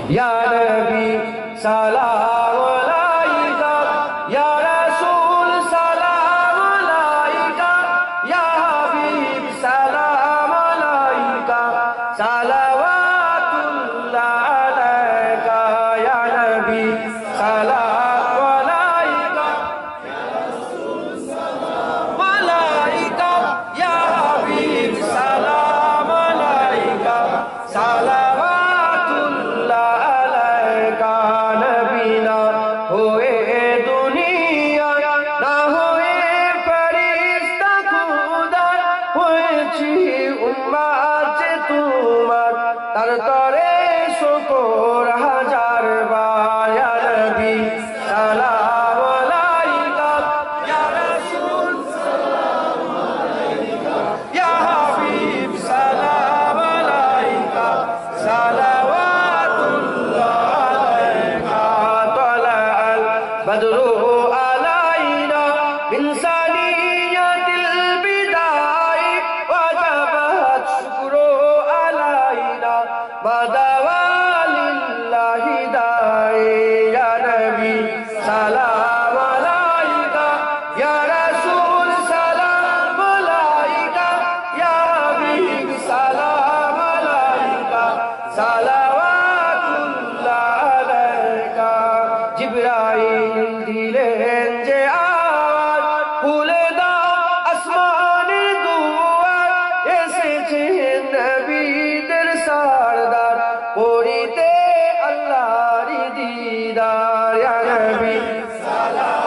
या नबी सलाम अलैका, या रसूल सलाम अलैका, या हबीब सलाम अलैका, सलावतुल्लाह अलैका, या नबी सलाम अलैका, या रसूल सलाम अलैका, या हबीब सलाम अलैका, सलावतुल्लाह अलैका। नबी ना होए दुनिया ना होए फरिश्ता खुदा, হয়েছি উম্মাত যে তোমার, তার তরে শুকর হাজার বার। ইয়া নবী সালাম আলাইকা, ইয়া রাসূল সালাম আলাইকা, ইয়া হাবিব সালাম আলাইকা, সালাওয়াতুল্লাহ আলাইকা। তালাআল বদরু আলাইনা মিন সানিয়াতিল বিদাই, ওয়াজাবাত শুকরু আলাইনা মাদাওয়া লিল্লাহি দাই। ইয়া নবী সালাম আলাইকা, ইয়া রাসূল সালাম আলাইকা, ইয়া হাবিব সালাম আলাইকা, সালাওয়াতুল্লাহ আলাইকা। জিবরাইল দিলেন যে আওয়াজ, খুলে দাও আসমানের দুয়ার, এসেছেন নবীদের সরদার, করিতে আল্লাহর দিদার। ইয়া নবী সালাম